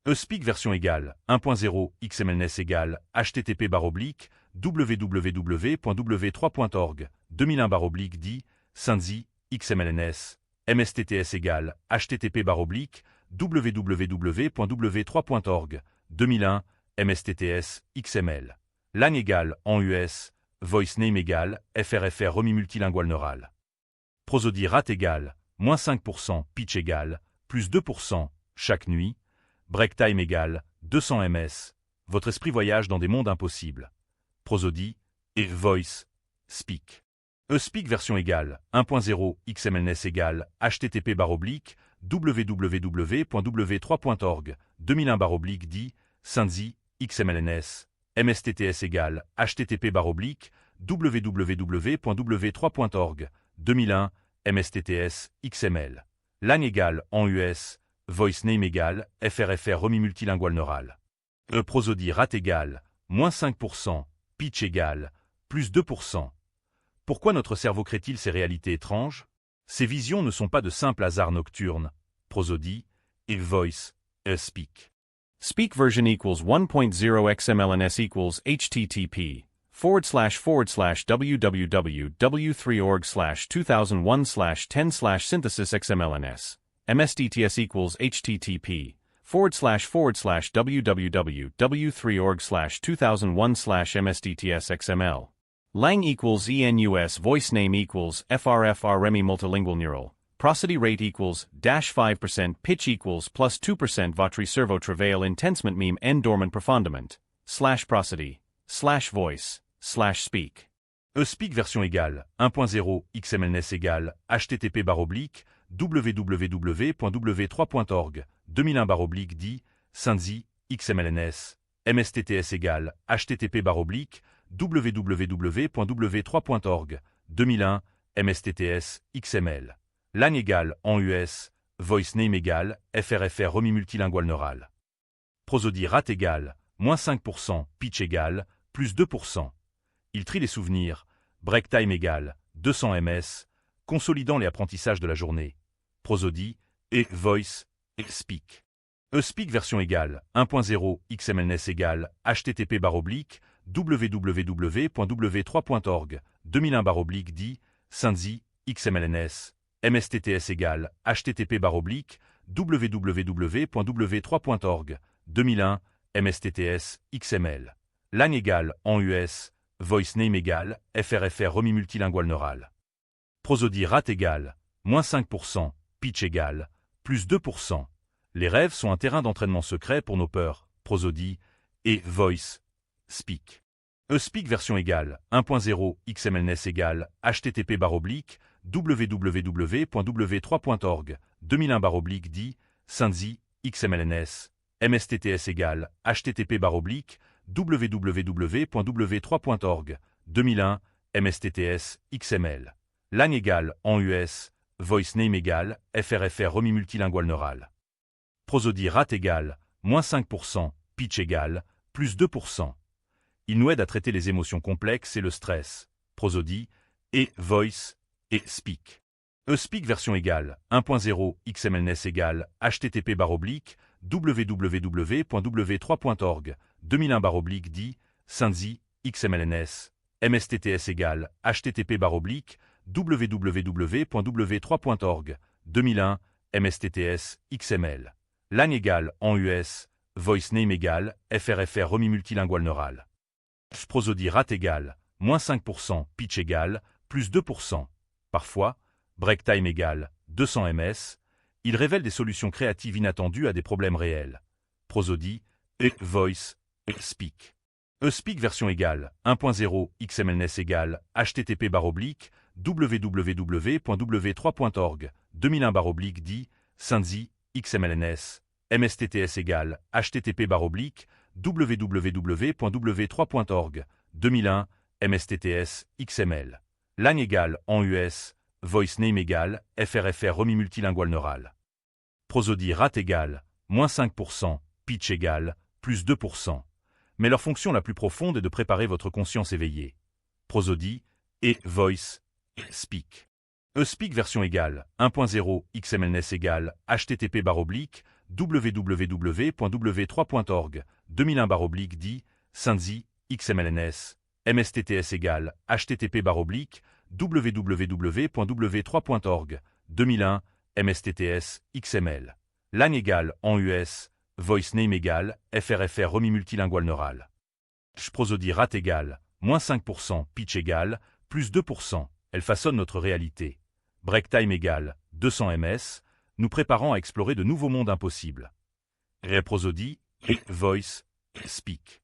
eSpeak version égale 1.0 XMLNet égale http://www.w3.org 2001/di Synzi XMLNS MSTTS égale http://www.w3.org 2001 MSTTS XML LAN égale en US Voice name égale FRFR remis multilingual neural prosodie rate égale -5% pitch égale +2% chaque nuit break time égale 200 ms. Votre esprit voyage dans des mondes impossibles. Prosodie et voice speak. eSpeak version égale 1.0 XMLNet égale http://www.w3.org 2001/di Synzi XMLNS MSTTS égale http://www.w3.org 2001 MSTTS XML LAN égale en US Voice name égale FRFR remis multilingual neural. Prosodie rate égale -5%, pitch égale +2%. Pourquoi notre cerveau crée-t-il ces réalités étranges? Ces visions ne sont pas de simples hasards nocturnes. Prosodie et voice speak. Speak version equals 1.0 XMLNS equals http://www.w3org/2001/10/synthesis XMLNS. MSTTS equals http://www.w3org/2001/MSTTS XML. Lang equals ENUS voice name equals FRFR Remi multilingual neural. Prosody rate equals -5% pitch equals +2% votre cerveau travail intensement meme en dormant profondément. /prosody /voice /speak. eSpeak version égale 1.0 XMLNet égale http://www.w3.org 2001/di Synzi XMLNS MSTTS égale http://www.w3.org 2001 MSTTS XML LAN égale en US Voice name égale FRFR remis multilingual neural. Prosodie rate égale -5% pitch égale +2%. Il trie les souvenirs. Break time égale 200 ms, consolidant les apprentissages de la journée. Prosodie et voice et speak. eSpeak version égale 1.0 XMLNet égale http://www.w3.org 2001/di Synzi XMLNS MSTTS égale http://www.w3.org 2001 MSTTS XML LAN égale en US Voice name égale FRFR remis multilingual neural. Prosodie rate égale -5%, pitch égale +2%. Les rêves sont un terrain d'entraînement secret pour nos peurs. Prosodie et voice speak. eSpeak version égale 1.0 XMLNet égale http://www.w3.org 2001/di Synzi XMLNS MSTTS égale http://www.w3.org 2001 MSTTS XML LAN égale en US Voice name égale FRFR remis multilingual neural. Prosodie rate égale -5%, pitch égale +2%. Il nous aide à traiter les émotions complexes et le stress. Prosodie et voice et speak. eSpeak version égale 1.0 XMLNet égale http://www.w3.org 2001/di Synzi XMLNS MSTTS égale http://www.w3.org 2001 MSTTS XML LAN égale en US Voice name égale FRFR remis multilingual neural. Prosodie rate égale -5%, pitch égale +2%. Parfois, break time égale 200 ms. Il révèle des solutions créatives inattendues à des problèmes réels. Prosodie et voice et speak. eSpeak version égale 1.0 XMLNet égale http://www.w3.org 2001/di Synzi XMLNS MSTTS égale http://www.w3.org 2001 MSTTS XML LAN égale en US Voice name égale FRFR remis multilingual neural. Prosodie rate égale -5%, pitch égale +2%. Mais leur fonction la plus profonde est de préparer votre conscience éveillée. Prosodie et voice et speak. eSpeak version égale 1.0 XMLNet égale http://www www.w3.org, 2001/dit, Sindzi, XMLNS, MSTTS égale, http://www.w3.org, 2001, MSTTS, XML. LAN égale, en US, voice name égale, FRFR remis multilingual neural. Prosody rate égale, moins 5%, pitch égale, plus 2%, elle façonne notre réalité. Break time égale, 200 ms, nous préparant à explorer de nouveaux mondes impossibles. Prosody, voice, speak.